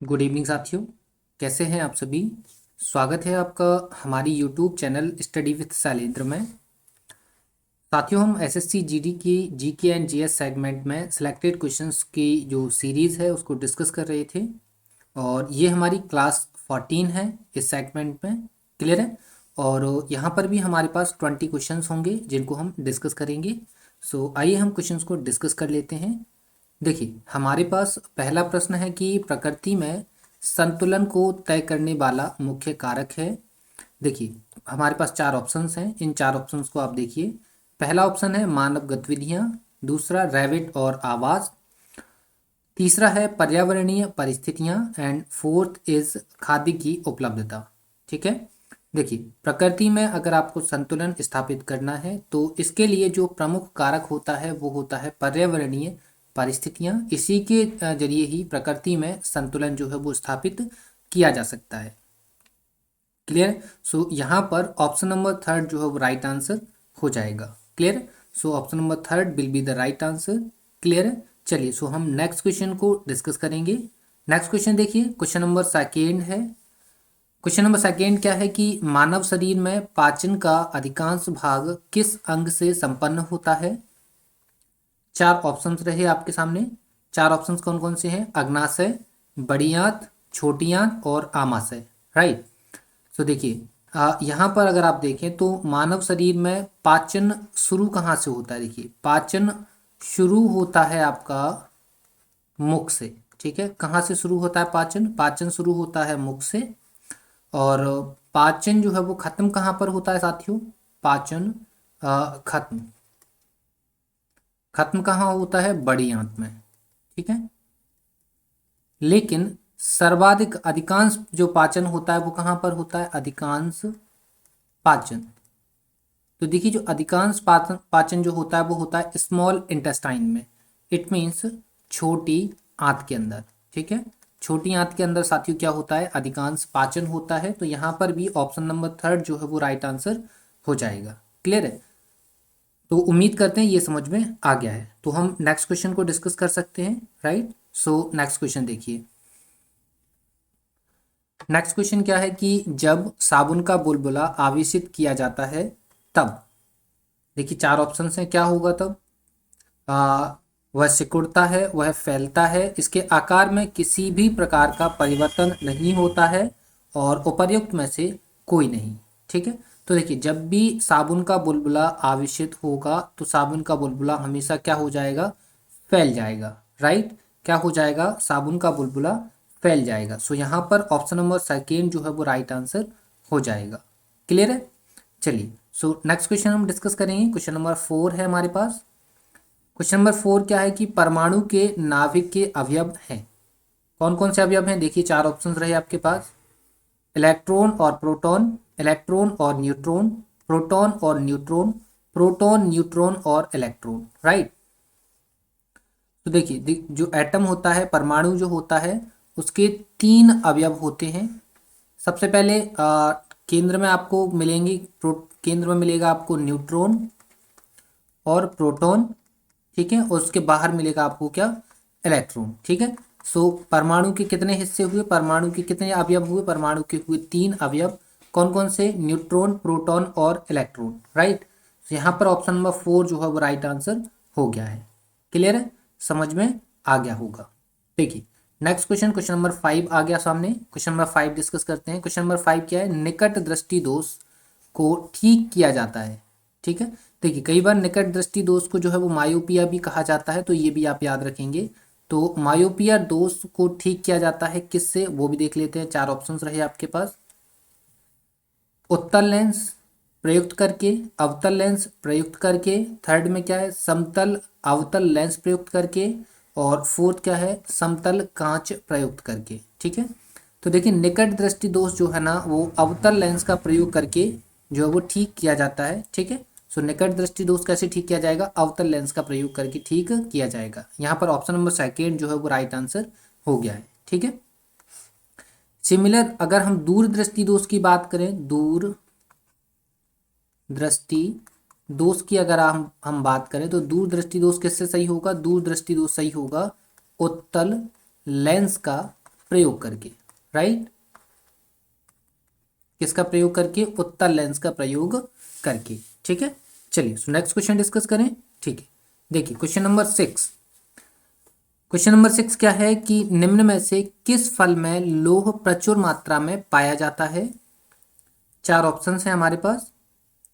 Good evening साथियों। कैसे हैं आप सभी। स्वागत है आपका हमारी YouTube channel study with Shailendra में। साथियों, हम एसएससी जीडी की जीके एंड जीएस सेगमेंट में सिलेक्टेड क्वेश्चंस की जो सीरीज़ है उसको डिस्कस कर रहे थे और ये हमारी क्लास 14 है इस सेगमेंट में। क्लियर है। और यहाँ पर भी हमारे पास 20 क्वेश्चंस होंगे जिनको हम डिस्कस करेंगे। सो आइए हम क्वेश्चंस को डिस्कस कर लेते हैं। देखिए, हमारे पास पहला प्रश्न है कि प्रकृति में संतुलन को तय करने वाला मुख्य कारक है। देखिए, हमारे पास चार ऑप्शंस हैं। इन चार ऑप्शंस को आप देखिए। पहला ऑप्शन है मानव गतिविधियां, दूसरा रैबिट और आवास, तीसरा है पर्यावरणीय परिस्थितियां एंड फोर्थ इज खाद्य की उपलब्धता। ठीक है। देखिए, प्रकृति में अगर आपको संतुलन स्थापित करना है तो इसके लिए जो प्रमुख कारक होता है वो होता है पर्यावरणीय परिस्थितियां। इसी के जरिए ही प्रकृति में संतुलन जो है वो स्थापित किया जा सकता है। क्लियर। सो यहाँ पर ऑप्शन नंबर थर्ड जो है वो राइट आंसर हो जाएगा। Clear. So option number third will be the right answer. Clear है। चलिए, सो हम नेक्स्ट क्वेश्चन को डिस्कस करेंगे। नेक्स्ट क्वेश्चन देखिए, क्वेश्चन नंबर सेकेंड है। क्वेश्चन नंबर सेकेंड क्या है कि मानव शरीर में पाचन का अधिकांश भाग किस अंग से संपन्न होता है। चार ऑप्शंस रहे आपके सामने। चार ऑप्शंस कौन कौन से हैं? अग्नाशय, बड़ी आंत, छोटी आंत और आमाशय। राइट। तो देखिए, यहाँ पर अगर आप देखें तो मानव शरीर में पाचन शुरू कहाँ से होता है। देखिए, पाचन शुरू होता है आपका मुख से। ठीक है। कहाँ से शुरू होता है पाचन? पाचन शुरू होता है मुख से। और पाचन जो है वो खत्म कहाँ पर होता है साथियों? पाचन खत्म खत्म कहाँ होता है? बड़ी आंत में। ठीक है। लेकिन सर्वाधिक अधिकांश जो पाचन होता है वो कहाँ पर होता है? अधिकांश पाचन। तो देखिए, जो अधिकांश पाचन पाचन जो होता है वो होता है स्मॉल इंटेस्टाइन में। इट मीन्स छोटी आंत के अंदर। ठीक है। छोटी आंत के अंदर साथियों क्या होता है? अधिकांश पाचन होता है। तो यहाँ पर भी ऑप्शन नंबर थर्ड जो है वो राइट आंसर हो जाएगा। क्लियर है। तो उम्मीद करते हैं ये समझ में आ गया है। तो हम नेक्स्ट क्वेश्चन को डिस्कस कर सकते हैं। राइट। सो नेक्स्ट क्वेश्चन देखिए। नेक्स्ट क्वेश्चन क्या है कि जब साबुन का बुलबुला आवेशित किया जाता है तब। देखिए, चार ऑप्शंस हैं। क्या होगा तब? आ, वह सिकुड़ता है, वह फैलता है, इसके आकार में किसी भी प्रकार का परिवर्तन नहीं होता है और उपर्युक्त में से कोई नहीं। ठीक है। तो देखिए, जब भी साबुन का बुलबुला आवेशित होगा तो साबुन का बुलबुला हमेशा क्या हो जाएगा? फैल जाएगा। राइट। क्या हो जाएगा? साबुन का बुलबुला फैल जाएगा। सो यहाँ पर ऑप्शन नंबर सेकेंड जो है वो राइट आंसर हो जाएगा। क्लियर है। चलिए, सो नेक्स्ट क्वेश्चन हम डिस्कस करेंगे। क्वेश्चन नंबर फोर है हमारे पास। क्वेश्चन नंबर फोर क्या है कि परमाणु के नाभिक के अवयव हैं। कौन कौन से अवयव हैं? देखिए, चार ऑप्शंस रहे आपके पास। इलेक्ट्रॉन और प्रोटॉन, इलेक्ट्रॉन और न्यूट्रॉन, प्रोटॉन और न्यूट्रॉन, प्रोटॉन न्यूट्रॉन और इलेक्ट्रॉन। राइट। तो देखिए, जो एटम होता है, परमाणु जो होता है, उसके तीन अवयव होते हैं। सबसे पहले केंद्र में आपको मिलेंगे, केंद्र में मिलेगा आपको न्यूट्रॉन और प्रोटॉन। ठीक है। और उसके बाहर मिलेगा आपको क्या? इलेक्ट्रॉन। ठीक है। सो परमाणु के कितने हिस्से हुए? परमाणु के कितने अवयव हुए? परमाणु के हुए तीन अवयव। कौन कौन से? न्यूट्रॉन, प्रोटॉन और इलेक्ट्रॉन। राइट। तो यहाँ पर ऑप्शन नंबर फोर जो है वो राइट आंसर हो गया है। क्लियर है। समझ में आ गया होगा। देखिए, next question, question number five आ गया सामने। क्वेश्चन नंबर फाइव डिस्कस करते हैं। क्वेश्चन नंबर फाइव क्या है? निकट दृष्टि दोष को ठीक किया जाता है। ठीक है। देखिए, कई बार निकट दृष्टि दोष को जो है वो मायोपिया भी कहा जाता है, तो ये भी आप याद रखेंगे। तो मायोपिया दोष को ठीक किया जाता है किससे, वो भी देख लेते हैं। चार ऑप्शंस रहे आपके पास। उत्तल लेंस प्रयुक्त करके, अवतल लेंस प्रयुक्त करके, थर्ड में क्या है? समतल अवतल लेंस प्रयुक्त करके, और फोर्थ क्या है? समतल कांच प्रयुक्त करके। ठीक है। तो देखिए, निकट दृष्टि दोष जो है ना वो अवतल लेंस का प्रयोग करके जो है वो ठीक किया जाता है। ठीक है। सो निकट दृष्टि दोष कैसे ठीक किया जाएगा? अवतल लेंस का प्रयोग करके ठीक किया जाएगा। यहाँ पर ऑप्शन नंबर सेकेंड जो है वो राइट आंसर हो गया है। ठीक है। सिमिलर अगर हम दूर दृष्टि दोष की बात करें, दूर दृष्टि दोष की अगर हम बात करें तो दूर दृष्टि दोष किससे सही होगा? दूर दृष्टि दोष सही होगा उत्तल लेंस का प्रयोग करके, राइट, किसका प्रयोग करके, उत्तल लेंस का प्रयोग करके। ठीक है, चलिए सो नेक्स्ट क्वेश्चन डिस्कस करें। ठीक है, देखिए क्वेश्चन नंबर 6। क्वेश्चन नंबर 6 क्या है कि निम्न में से किस फल में लोह प्रचुर मात्रा में पाया जाता है। चार ऑप्शंस हैं हमारे पास,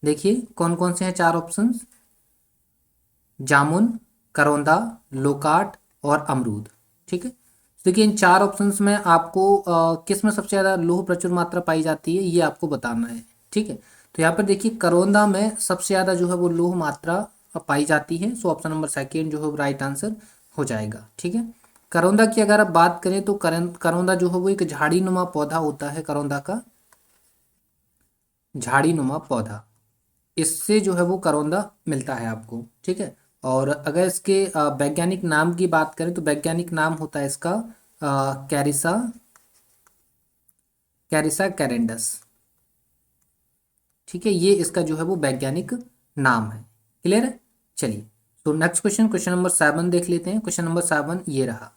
देखिए कौन कौन से हैं चार ऑप्शंस। जामुन, करौंदा, लोकाट और अमरूद। ठीक है, देखिए इन चार ऑप्शंस में आपको किस में सबसे ज़्यादा लोह प्रचुर मात्रा पाई जाती है ये आपको बताना है। ठीक है, तो यहाँ पर देखिए करौंदा में सबसे ज़्यादा जो है वो लोह मात्रा पाई जाती है। सो ऑप्शन नंबर सेकेंड जो है वो राइट आंसर हो जाएगा। ठीक है, करौंदा की अगर आप बात करें तो करौंदा जो है वो एक झाड़ी नुमा पौधा होता है, करौंदा का झाड़ी नुमा पौधा, इससे जो है वो करौंदा मिलता है आपको। ठीक है, और अगर इसके वैज्ञानिक नाम की बात करें तो वैज्ञानिक नाम होता है इसका कैरिसा कैरिसा कैरेंडस। ठीक है, ये इसका जो है वो वैज्ञानिक नाम है। क्लियर है, चलिए तो नेक्स्ट क्वेश्चन, क्वेश्चन नंबर 7 देख लेते हैं। क्वेश्चन नंबर 7 ये रहा,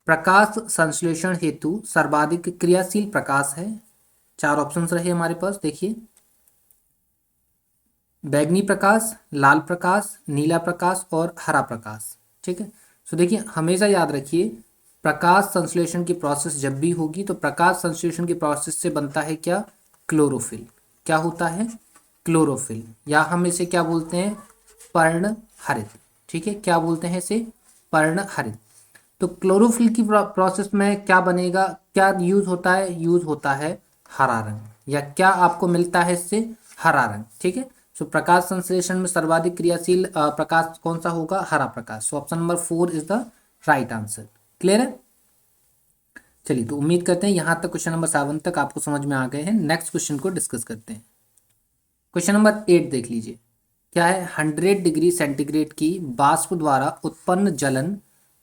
प्रकाश संश्लेषण हेतु सर्वाधिक क्रियाशील प्रकाश है। चार ऑप्शंस रहे हमारे पास, देखिए बैगनी प्रकाश, लाल प्रकाश, नीला प्रकाश और हरा प्रकाश। ठीक है, सो देखिए हमेशा याद रखिए प्रकाश संश्लेषण की प्रोसेस जब भी होगी तो प्रकाश संश्लेषण की प्रोसेस से बनता है क्या, क्लोरोफिल। क्या होता है, क्लोरोफिल, या हम इसे क्या बोलते हैं, पर्णहरित। ठीक है, क्या बोलते हैं इसे, पर्णहरित। तो क्लोरोफिल की प्रोसेस में क्या बनेगा, क्या यूज होता है, यूज होता है हरा रंग, या क्या आपको मिलता है इससे, हरा रंग। ठीक है, सो प्रकाश संश्लेषण में सर्वाधिक क्रियाशील प्रकाश कौन सा होगा, हरा प्रकाश। So option number 4 is the right answer. Clear है, चलिए तो उम्मीद करते हैं यहाँ तक क्वेश्चन नंबर 7 तक आपको समझ में आ गए हैं। नेक्स्ट क्वेश्चन को डिस्कस करते हैं। क्वेश्चन नंबर 8 देख लीजिए, क्या है, 100 डिग्री सेंटीग्रेड की वाष्प द्वारा उत्पन्न जलन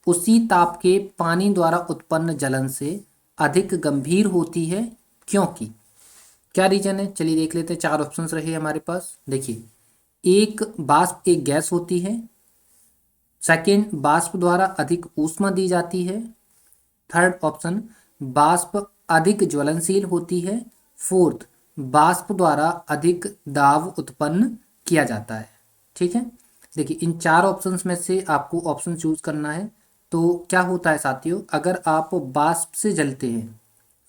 उसी ताप के पानी द्वारा उत्पन्न जलन से अधिक गंभीर होती है, क्योंकि। क्या रीजन है, चलिए देख लेते हैं। चार ऑप्शंस रहे हमारे पास, देखिए एक, वाष्प एक गैस होती है। सेकंड, वाष्प द्वारा अधिक ऊष्मा दी जाती है। थर्ड ऑप्शन, वाष्प अधिक ज्वलनशील होती है। फोर्थ, वाष्प द्वारा अधिक दाब उत्पन्न किया जाता है। ठीक है, देखिए इन चार ऑप्शंस में से आपको ऑप्शन चूज करना है। तो क्या होता है साथियों, अगर आप वाष्प से जलते हैं,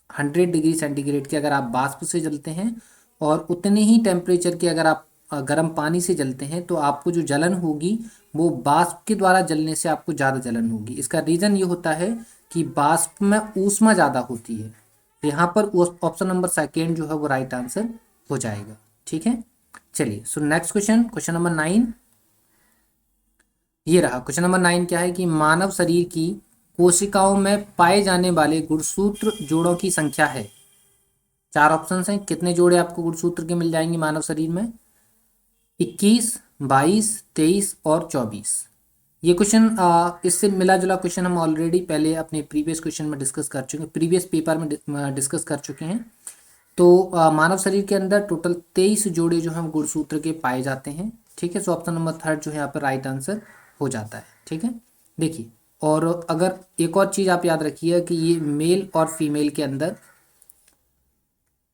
100 डिग्री सेंटीग्रेड के अगर आप वाष्प से जलते हैं और उतने ही टेम्परेचर के अगर आप गर्म पानी से जलते हैं तो आपको जो जलन होगी वो वाष्प के द्वारा जलने से आपको ज़्यादा जलन होगी। इसका रीज़न ये होता है कि वाष्प में ऊष्मा ज़्यादा होती है। तो यहाँ पर ऑप्शन नंबर सेकेंड जो है वो राइट आंसर हो जाएगा। ठीक है, चलिए so next question, question number 9 ये रहा। क्वेश्चन नंबर 9 क्या है कि मानव शरीर की कोशिकाओं में पाए जाने वाले गुणसूत्र जोड़ों की संख्या है। चार ऑप्शंस हैं, कितने जोड़े आपको गुणसूत्र के मिल जाएंगे मानव शरीर में, 21, 22, 23 और 24। ये क्वेश्चन इससे मिला जुला क्वेश्चन हम ऑलरेडी पहले अपने प्रीवियस क्वेश्चन में डिस्कस कर चुके हैं, प्रीवियस पेपर में डिस्कस कर चुके हैं। तो मानव शरीर के अंदर टोटल 23 जोड़े जो हैं गुणसूत्र के पाए जाते हैं। ठीक है, सो ऑप्शन नंबर 3 जो है यहाँ पर राइट आंसर हो जाता है। ठीक है, देखिए और अगर एक और चीज़ आप याद रखिए कि ये मेल और फीमेल के अंदर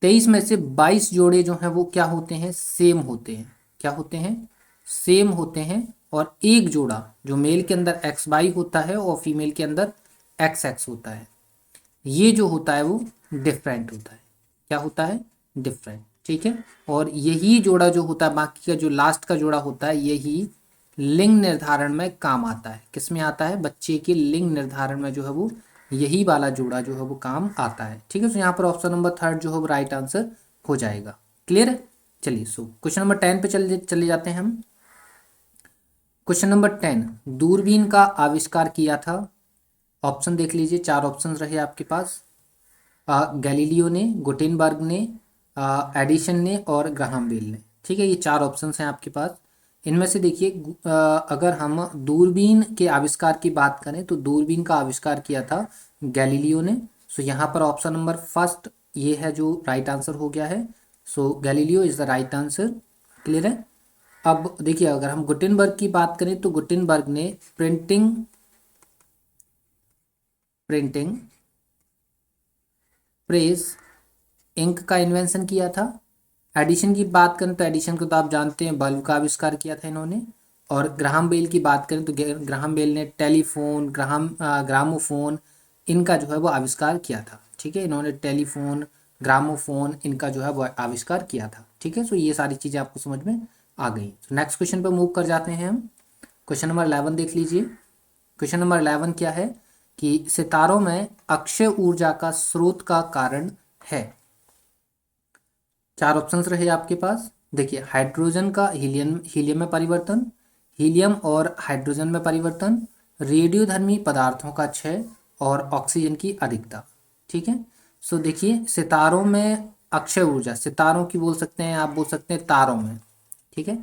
23 में से 22 जोड़े जो हैं वो क्या होते हैं, सेम होते हैं। क्या होते हैं, सेम होते हैं। और एक जोड़ा जो मेल के अंदर XY होता है और फीमेल के अंदर XX होता है, ये जो होता है वो डिफरेंट होता है। क्या होता है, डिफरेंट। ठीक है, और यही जोड़ा जो होता है, बाकी का जो लास्ट का जोड़ा होता है, यही लिंग निर्धारण में काम आता है। किस में आता है, बच्चे के लिंग निर्धारण में जो है वो यही वाला जोड़ा जो है वो काम आता है। ठीक है, तो यहाँ पर ऑप्शन नंबर 3 जो है वो राइट आंसर हो जाएगा। क्लियर है, चलिए सो क्वेश्चन नंबर 10 पे चले जाते हैं हम। क्वेश्चन नंबर 10, दूरबीन का आविष्कार किया था। ऑप्शन देख लीजिए, चार ऑप्शन रहे आपके पास। गैलीलियो ने, गुटेनबर्ग ने, एडिशन ने और ग्राहम बेल ने। ठीक है, ये चार ऑप्शंस हैं आपके पास। इनमें से देखिए अगर हम दूरबीन के आविष्कार की बात करें तो दूरबीन का आविष्कार किया था गैलीलियो ने। सो यहाँ पर ऑप्शन नंबर फर्स्ट ये है जो राइट आंसर हो गया है। So Galileo is the right answer. Clear है, अब देखिए अगर हम गुटेनबर्ग की बात करें तो गुटेनबर्ग ने प्रिंटिंग प्रेस, इंक का इन्वेंशन किया था। एडिशन की बात करें तो एडिशन को तो आप जानते हैं, बल्ब का आविष्कार किया था इन्होंने। और ग्राहम बेल की बात करें तो ग्राहम बेल ने टेलीफोन, ग्रामोफोन, इनका जो है वो आविष्कार किया था। ठीक है, इन्होंने टेलीफोन, ग्रामोफोन, इनका जो है वो आविष्कार किया था। ठीक है, सो ये सारी चीज़ें आपको समझ में आ गई। तो नेक्स्ट क्वेश्चन पर मूव कर जाते हैं हम। क्वेश्चन नंबर 11 देख लीजिए। क्वेश्चन नंबर 11 क्या है कि सितारों में अक्षय ऊर्जा का स्रोत का कारण है। चार ऑप्शंस रहे आपके पास। देखिए, हाइड्रोजन का हीलियम में परिवर्तन, हीलियम और हाइड्रोजन में परिवर्तन, रेडियोधर्मी पदार्थों का क्षय और ऑक्सीजन की अधिकता। ठीक है, सो देखिए, सितारों में अक्षय ऊर्जा, सितारों की बोल सकते हैं, आप बोल सकते हैं तारों में। ठीक है,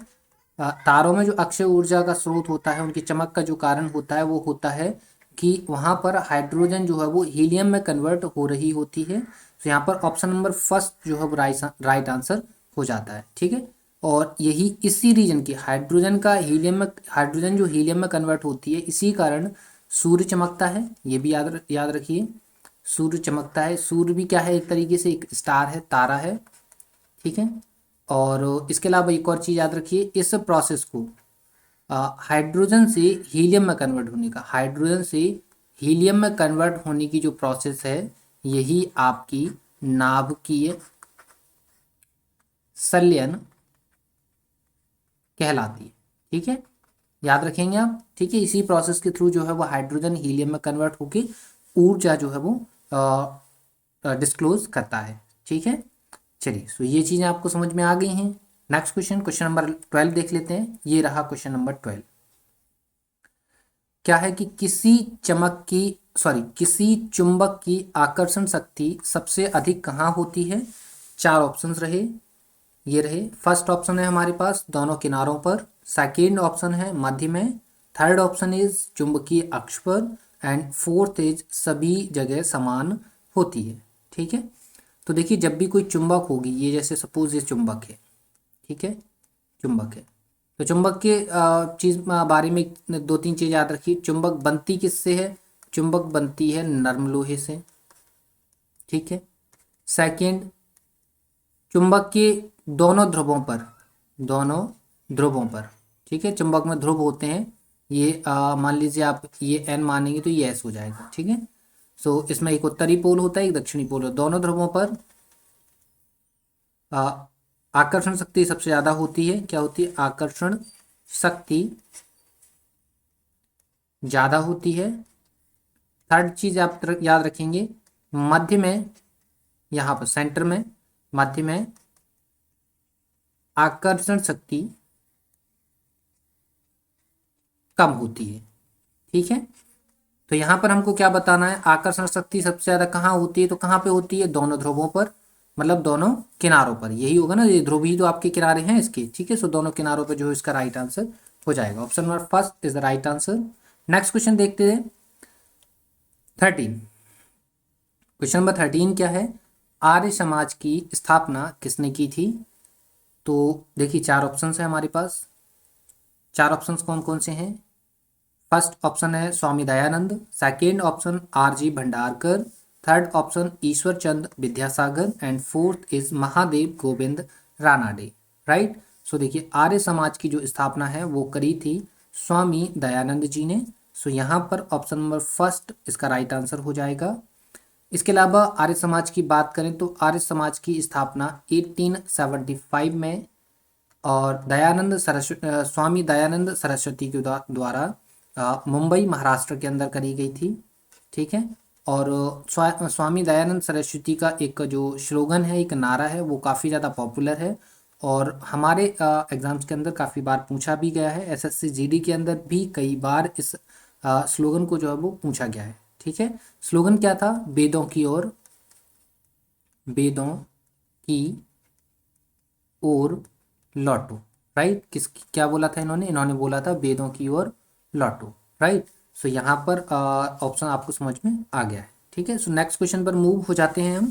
तारों में जो अक्षय ऊर्जा का स्रोत होता है, उनकी चमक का जो कारण होता है वो होता है कि वहाँ पर हाइड्रोजन जो है वो हीलियम में कन्वर्ट हो रही होती है। तो यहाँ पर ऑप्शन नंबर फर्स्ट जो है वो राइट आंसर हो जाता है। ठीक है, और यही इसी रीजन की हाइड्रोजन जो हीलियम में कन्वर्ट होती है, इसी कारण सूर्य चमकता है। ये भी याद रखिए, सूर्य चमकता है। सूर्य भी क्या है, एक तरीके से एक स्टार है, तारा है। ठीक है, और इसके अलावा एक और चीज़ याद रखिए, इस प्रोसेस को हाइड्रोजन से हीलियम में कन्वर्ट होने का, हाइड्रोजन से हीलियम में कन्वर्ट होने की जो प्रोसेस है, यही आपकी नाभिकीय संलयन कहलाती है। ठीक है, याद रखेंगे आप। ठीक है, इसी प्रोसेस के थ्रू जो है वो हाइड्रोजन हीलियम में कन्वर्ट होके ऊर्जा जो है वो डिस्क्लोज करता है। ठीक है, चलिए, सो ये चीज़ें आपको समझ में आ गई हैं। नेक्स्ट क्वेश्चन, क्वेश्चन नंबर 12 देख लेते हैं। ये रहा क्वेश्चन नंबर 12। क्या है कि किसी चुंबक की आकर्षण शक्ति सबसे अधिक कहाँ होती है। चार ऑप्शंस रहे, ये रहे। फर्स्ट ऑप्शन है हमारे पास दोनों किनारों पर, सेकेंड ऑप्शन है मध्य में, थर्ड ऑप्शन इज चुंबकीय अक्ष पर, एंड फोर्थ इज सभी जगह समान होती है। ठीक है, तो देखिए, जब भी कोई चुंबक होगी, ये जैसे सपोज ये चुंबक है। ठीक है, चुंबक है, तो चुंबक के चीज बारे में दो तीन चीज याद रखिए। चुंबक बनती किससे है, चुंबक बनती है नर्म लोहे से। ठीक है, सेकंड, चुंबक के दोनों ध्रुवों पर, दोनों ध्रुवों पर, ठीक है, चुंबक में ध्रुव होते हैं। ये मान लीजिए आप ये एन मानेंगे तो ये एस हो जाएगा। ठीक है, सो इसमें एक उत्तरी पोल होता है, एक दक्षिणी पोल होता है। दोनों ध्रुवों पर आकर्षण शक्ति सबसे ज्यादा होती है। क्या होती है, आकर्षण शक्ति ज्यादा होती है। थर्ड चीज आप याद रखेंगे, मध्य में, यहाँ पर सेंटर में, मध्य में आकर्षण शक्ति कम होती है। ठीक है, तो यहाँ पर हमको क्या बताना है, आकर्षण शक्ति सबसे ज्यादा कहाँ होती है, तो कहाँ पे होती है, दोनों ध्रुवों पर, मतलब दोनों किनारों पर। यही होगा ना, ये ध्रुव ही तो आपके किनारे हैं इसके। ठीक है, सो दोनों किनारों पर जो है इसका राइट आंसर हो जाएगा। Option number first is the right answer. Next question देखते हैं, 13। क्वेश्चन नंबर 13 क्या है, आर्य समाज की स्थापना किसने की थी। तो देखिए, चार ऑप्शंस है हमारे पास। चार ऑप्शंस कौन कौन से हैं। फर्स्ट ऑप्शन है Swami Dayanand, second option R G Bhandarkar, third option Ishwar Chand Vidyasagar, and fourth is Mahadev Govind Ranade. Right, so देखिए, आर्य समाज की जो स्थापना है वो करी थी स्वामी दयानंद जी ने। सो यहाँ पर ऑप्शन नंबर फर्स्ट इसका राइट आंसर हो जाएगा। इसके अलावा आर्य समाज की बात करें तो आर्य समाज की स्थापना 1875 में और स्वामी दयानंद सरस्वती के द्वारा मुंबई महाराष्ट्र के अंदर करी गई थी। ठीक है, और स्वामी दयानंद सरस्वती का एक जो स्लोगन है, एक नारा है, वो काफ़ी ज़्यादा पॉपुलर है और हमारे एग्जाम्स के अंदर काफ़ी बार पूछा भी गया है। एसएससी जीडी के अंदर भी कई बार इस स्लोगन को जो है वो पूछा गया है। ठीक है, स्लोगन क्या था, वेदों की ओर लौटो। राइट, क्या बोला था इन्होंने बोला था वेदों की ओर लौटो। राइट, सो यहाँ पर ऑप्शन आपको समझ में आ गया है। ठीक है, सो नेक्स्ट क्वेश्चन पर मूव हो जाते हैं हम।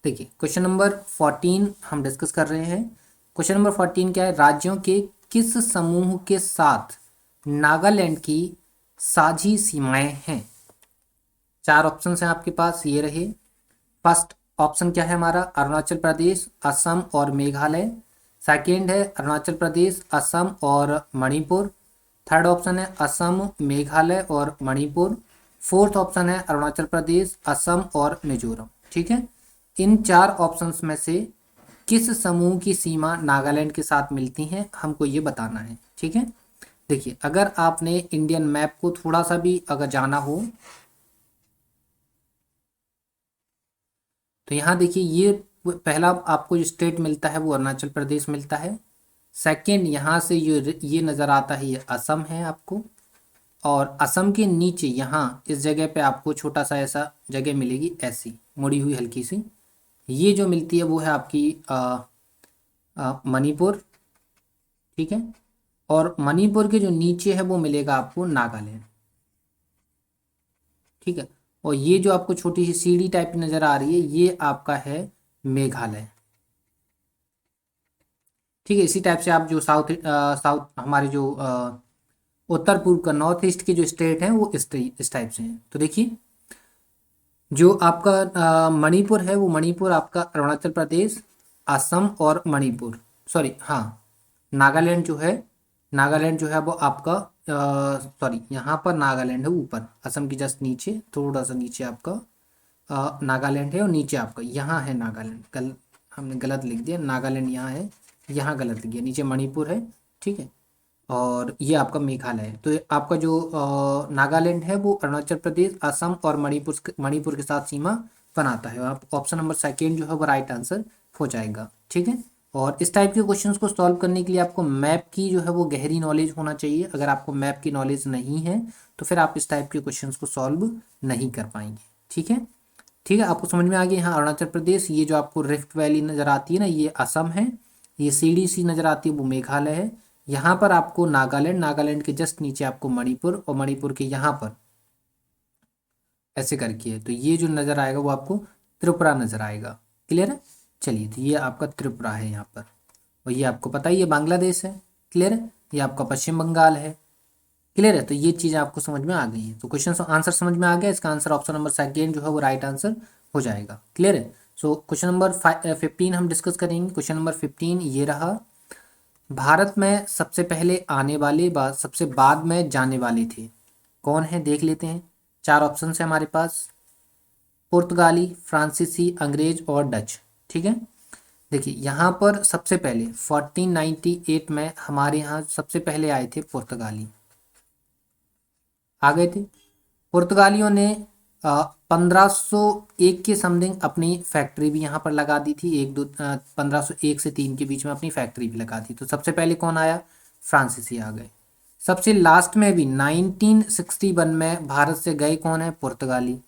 देखिए, क्वेश्चन नंबर 14 हम डिस्कस कर रहे हैं। क्वेश्चन नंबर 14 क्या है, राज्यों के किस समूह के साथ नागालैंड की साझी सीमाएं हैं। चार ऑप्शन हैं आपके पास, ये रहे। फर्स्ट ऑप्शन क्या है हमारा, अरुणाचल प्रदेश, असम और मेघालय। सेकंड है अरुणाचल प्रदेश, असम और मणिपुर। थर्ड ऑप्शन है असम, मेघालय और मणिपुर। फोर्थ ऑप्शन है अरुणाचल प्रदेश, असम और मिजोरम। ठीक है, इन चार ऑप्शंस में से किस समूह की सीमा नागालैंड के साथ मिलती हैं, हमको ये बताना है। ठीक है, देखिए अगर आपने इंडियन मैप को थोड़ा सा भी अगर जाना हो तो यहाँ देखिए, ये पहला आपको जो स्टेट मिलता है वो अरुणाचल प्रदेश मिलता है। सेकंड यहाँ से ये नज़र आता है, ये असम है आपको। और असम के नीचे यहाँ इस जगह पे आपको छोटा सा ऐसा जगह मिलेगी, ऐसी मुड़ी हुई हल्की सी, ये जो मिलती है वो है आपकी मणिपुर। ठीक है, और मणिपुर के जो नीचे है वो मिलेगा आपको नागालैंड। ठीक है, और ये जो आपको छोटी सी सीढ़ी टाइप की नज़र आ रही है, ये आपका है मेघालय। ठीक है, इसी टाइप से आप जो साउथ हमारे जो उत्तर पूर्व का नॉर्थ ईस्ट के जो स्टेट हैं वो इस टाइप से हैं। तो देखिए जो आपका मणिपुर है, वो मणिपुर आपका अरुणाचल प्रदेश, असम और मणिपुर, सॉरी हाँ, नागालैंड जो है, नागालैंड जो है वो आपका सॉरी यहाँ पर नागालैंड है ऊपर, असम की जस्ट नीचे थोड़ा सा नीचे आपका नागालैंड है, और नीचे आपका यहाँ है नागालैंड। हमने गलत लिख दिया, नागालैंड यहाँ है, यहाँ गलत लिख दिया, नीचे मणिपुर है। ठीक है, और ये आपका मेघालय है। तो ये आपका जो नागालैंड है वो अरुणाचल प्रदेश, असम और मणिपुर के साथ सीमा बनाता है। आप ऑप्शन नंबर सेकेंड जो है वो राइट आंसर हो जाएगा। ठीक है, और इस टाइप के क्वेश्चंस को सॉल्व करने के लिए आपको मैप की जो है वो गहरी नॉलेज होना चाहिए। अगर आपको मैप की नॉलेज नहीं है तो फिर आप इस टाइप के क्वेश्चंस को सॉल्व नहीं कर पाएंगे। ठीक है, ठीक है, आपको समझ में आ गया। यहाँ अरुणाचल प्रदेश, ये जो आपको रिफ्ट वैली नज़र आती है ना, ये असम है। ये सीढ़ी सी नज़र आती है वो मेघालय है। यहाँ पर आपको नागालैंड, नागालैंड के जस्ट नीचे आपको मणिपुर, और मणिपुर के यहाँ पर ऐसे करके है, तो ये जो नज़र आएगा वो आपको त्रिपुरा नज़र आएगा। क्लियर है, चलिए, तो ये आपका त्रिपुरा है यहाँ पर, और ये आपको पता ही है बांग्लादेश है। क्लियर है, ये आपका पश्चिम बंगाल है। क्लियर है, तो ये चीज़ आपको समझ में आ गई है। तो क्वेश्चन आंसर समझ में आ गया, इसका आंसर ऑप्शन नंबर सेकेंड जो है वो राइट आंसर हो जाएगा। क्लियर है, सो क्वेश्चन नंबर 15 हम डिस्कस करेंगे। क्वेश्चन नंबर 15 ये रहा, भारत में सबसे पहले आने वाले सबसे बाद में जाने वाले थे, कौन है देख लेते हैं। चार ऑप्शन है हमारे पास, पुर्तगाली, फ्रांसीसी, अंग्रेज और डच। ठीक है, देखिए यहाँ पर सबसे पहले 1498 में हमारे यहाँ सबसे पहले आए थे पुर्तगाली, आ गए थे। पुर्तगालियों ने 1501 के समथिंग अपनी फैक्ट्री भी यहाँ पर लगा दी थी, 1501 से 3 के बीच में अपनी फैक्ट्री भी लगा दी। तो सबसे पहले कौन आया, फ्रांसीसी आ गए। सबसे लास्ट में भी 1961 में भारत से गए कौन है, पुर्तगाली।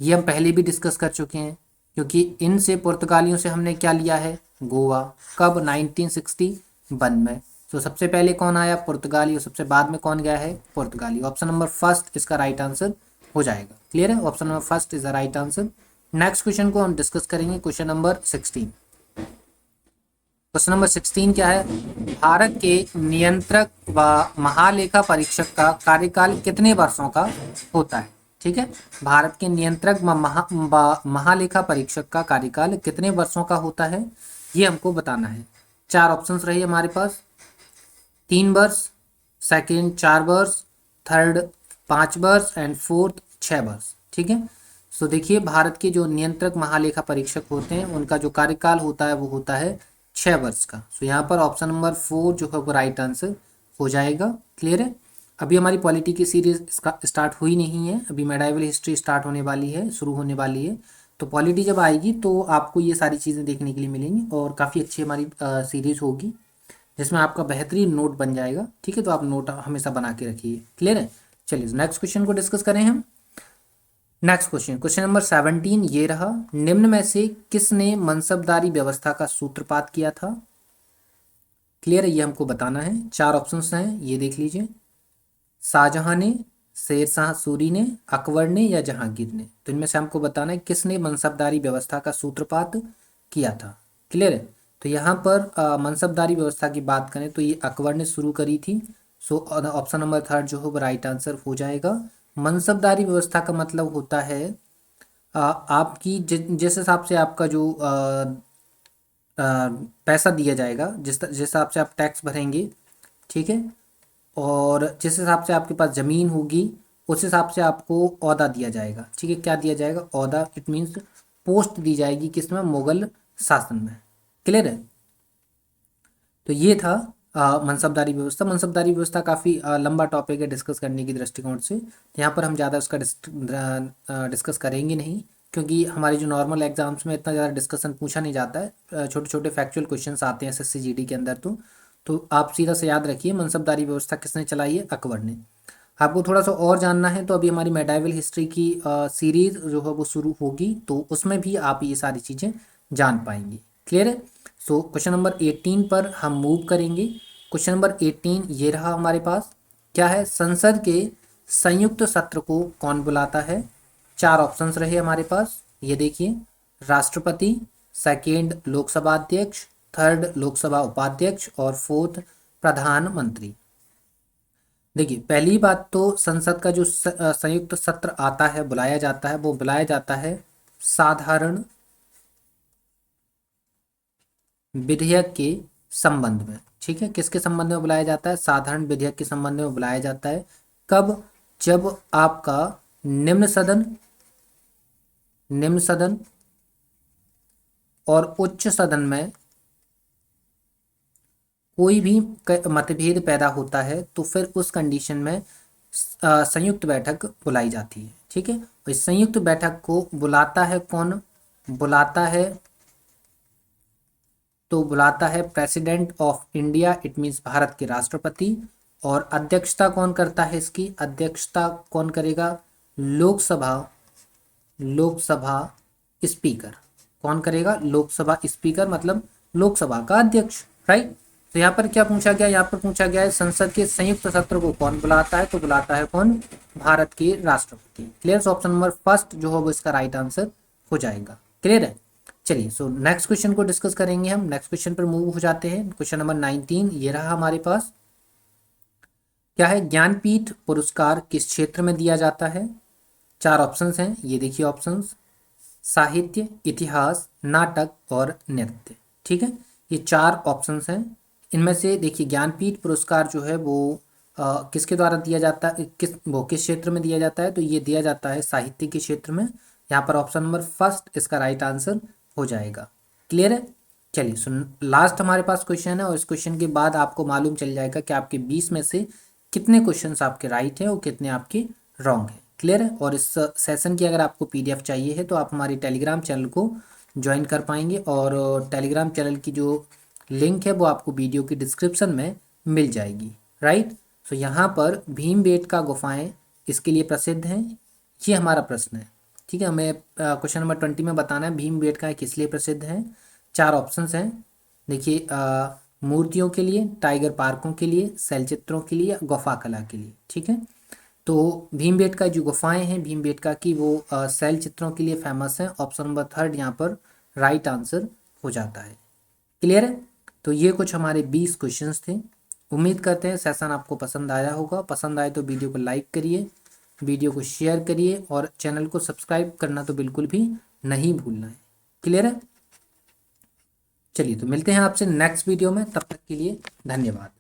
ये हम पहले भी डिस्कस कर चुके हैं, क्योंकि इनसे पुर्तगालियों से हमने क्या लिया है, गोवा। कब, 1961 में। तो सबसे पहले कौन आया, पुर्तगाली, और सबसे बाद में कौन गया है, पुर्तगाली। ऑप्शन नंबर फर्स्ट इसका राइट आंसर हो जाएगा। क्लियर है, option number first is the right answer. Next question को हम डिस्कस करेंगे, क्वेश्चन नंबर 16। क्वेश्चन नंबर 16 क्या है, भारत के नियंत्रक व महालेखा परीक्षक का कार्यकाल कितने वर्षों का होता है। ठीक है, भारत के नियंत्रक व महालेखा परीक्षक का कार्यकाल कितने वर्षों का होता है, ये हमको बताना है। चार ऑप्शंस रही हमारे पास, 3 वर्ष, सेकेंड 4 वर्ष, थर्ड 5 वर्ष एंड फोर्थ 6 वर्ष। ठीक है, सो देखिए भारत के जो नियंत्रक महालेखा परीक्षक होते हैं उनका जो कार्यकाल होता है वो होता है 6 वर्ष का। सो यहाँ पर ऑप्शन नंबर 4 जो है वो राइट आंसर हो जाएगा। क्लियर है, अभी हमारी पॉलिटी की सीरीज स्टार्ट हुई नहीं है, अभी मेडाइवल हिस्ट्री स्टार्ट होने वाली है, शुरू होने वाली है। तो पॉलिटी जब आएगी तो आपको ये सारी चीज़ें देखने के लिए मिलेंगी, और काफ़ी अच्छी हमारी सीरीज होगी जिसमें आपका बेहतरीन नोट बन जाएगा। ठीक है, तो आप नोट हमेशा बना के रखिए। क्लियर है, चलिए नेक्स्ट क्वेश्चन को डिस्कस करें हम। नेक्स्ट क्वेश्चन, क्वेश्चन नंबर 17 ये रहा, निम्न में से किसने मनसबदारी व्यवस्था का सूत्रपात किया था। क्लियर है, ये हमको बताना है। चार ऑप्शंस हैं, ये देख लीजिए, शाहजहां ने, शेरशाह सूरी ने, अकबर ने या जहांगीर ने। तो इनमें से हमको बताना है किसने मनसबदारी व्यवस्था का सूत्रपात किया था। क्लियर है, तो यहाँ पर मनसबदारी व्यवस्था की बात करें तो ये अकबर ने शुरू करी थी। सो ऑप्शन नंबर थर्ड जो है वो राइट आंसर हो जाएगा। मनसबदारी व्यवस्था का मतलब होता है आपकी जिस हिसाब से आपका जो पैसा दिया जाएगा, जिस हिसाब से आप टैक्स भरेंगे, ठीक है, और जिस हिसाब से आपके पास ज़मीन होगी उस हिसाब से आपको ओहदा दिया जाएगा। ठीक है, क्या दिया जाएगा? ओहदा, इट मीन्स पोस्ट दी जाएगी किसमें? मुगल शासन में। क्लियर है? तो ये था मनसबदारी व्यवस्था। मनसबदारी व्यवस्था काफ़ी लंबा टॉपिक है डिस्कस करने की दृष्टिकोण से, यहाँ पर हम ज़्यादा उसका डिस्कस करेंगे नहीं, क्योंकि हमारे जो नॉर्मल एग्जाम्स में इतना ज़्यादा डिस्कशन पूछा नहीं जाता है। छोटे छोटे फैक्चुअल क्वेश्चंस आते हैं एसएससी जीडी के अंदर। तो आप सीधा से याद रखिए, मनसबदारी व्यवस्था किसने चलाई है? अकबर ने। आपको थोड़ा सा और जानना है तो अभी हमारी मेडाइवल हिस्ट्री की सीरीज जो है वो शुरू होगी, तो उसमें भी आप ये सारी चीज़ें जान पाएंगे। क्लियर है? सो क्वेश्चन नंबर 18 पर हम मूव करेंगे। क्वेश्चन नंबर 18 ये रहा हमारे पास। क्या है? संसद के संयुक्त सत्र को कौन बुलाता है? 4 ऑप्शंस रहे हमारे पास, ये देखिए। राष्ट्रपति, सेकेंड लोकसभा अध्यक्ष, थर्ड लोकसभा उपाध्यक्ष और फोर्थ प्रधानमंत्री। देखिए, पहली बात तो संसद का जो संयुक्त सत्र आता है, बुलाया जाता है, वो बुलाया जाता है साधारण विधेयक के संबंध में। ठीक है, किसके संबंध में बुलाया जाता है? साधारण विधेयक के संबंध में बुलाया जाता है। कब? जब आपका निम्न सदन और उच्च सदन में कोई भी मतभेद पैदा होता है, तो फिर उस कंडीशन में संयुक्त बैठक बुलाई जाती है। ठीक है, और इस संयुक्त बैठक को बुलाता है कौन? बुलाता है, तो बुलाता है president of India, it means Bharat के राष्ट्रपति। और अध्यक्षता कौन करता है इसकी? अध्यक्षता कौन करेगा? लोकसभा स्पीकर। कौन करेगा? लोकसभा स्पीकर, मतलब लोकसभा का अध्यक्ष। राइट? तो यहाँ पर क्या पूछा गया? यहाँ पर पूछा गया है संसद के संयुक्त सत्र को कौन बुलाता है? तो बुलाता है कौन? भारत के राष्ट्रपति। क्लियर? ऑप्शन नंबर फर्स्ट जो है वो इसका राइट आंसर हो जाएगा। क्लियर है? चलिए, सो नेक्स्ट क्वेश्चन को डिस्कस करेंगे हम। नेक्स्ट क्वेश्चन पर मूव हो जाते हैं। क्वेश्चन नंबर 19 ये रहा हमारे पास। क्या है? ज्ञानपीठ पुरस्कार किस क्षेत्र में दिया जाता है? 4 ऑप्शंस हैं, ये देखिए ऑप्शंस। साहित्य, इतिहास, नाटक और नृत्य। ठीक है, ये 4 ऑप्शंस हैं। इनमें से देखिए, ज्ञानपीठ पुरस्कार जो है वो किसके द्वारा दिया जाता है? किस क्षेत्र में दिया जाता है? तो ये दिया जाता है साहित्य के क्षेत्र में। यहाँ पर ऑप्शन नंबर फर्स्ट इसका राइट आंसर हो जाएगा। क्लियर है? चलिए, सुन, लास्ट हमारे पास क्वेश्चन है, और इस क्वेश्चन के बाद आपको मालूम चल जाएगा कि आपके 20 में से कितने क्वेश्चंस आपके राइट हैं और कितने आपके रॉन्ग हैं। क्लियर है? और इस सेशन की अगर आपको पीडीएफ चाहिए है तो आप हमारी टेलीग्राम चैनल को ज्वाइन कर पाएंगे, और टेलीग्राम चैनल की जो लिंक है वो आपको वीडियो की डिस्क्रिप्शन में मिल जाएगी। राइट? तो यहाँ पर भीमबेटका गुफाएं इसके लिए प्रसिद्ध हैं, ये हमारा प्रश्न है। ठीक है, हमें क्वेश्चन नंबर 20 में बताना है भीमबेटका किस लिए प्रसिद्ध हैं। 4 ऑप्शंस हैं, देखिए। मूर्तियों के लिए, टाइगर पार्कों के लिए, शैलचित्रों के लिए, गुफा कला के लिए। ठीक है, तो भीमबेटका जो गुफाएं हैं भीमबेटका की, वो शैल चित्रों के लिए फेमस हैं। ऑप्शन नंबर थर्ड यहाँ पर राइट आंसर हो जाता है। क्लियर है? तो ये कुछ हमारे 20 क्वेश्चंस थे। उम्मीद करते हैं सेशन आपको पसंद आया होगा। पसंद आए तो वीडियो को लाइक करिए, वीडियो को शेयर करिए, और चैनल को सब्सक्राइब करना तो बिल्कुल भी नहीं भूलना है। क्लियर है? चलिए, तो मिलते हैं आपसे नेक्स्ट वीडियो में। तब तक के लिए धन्यवाद।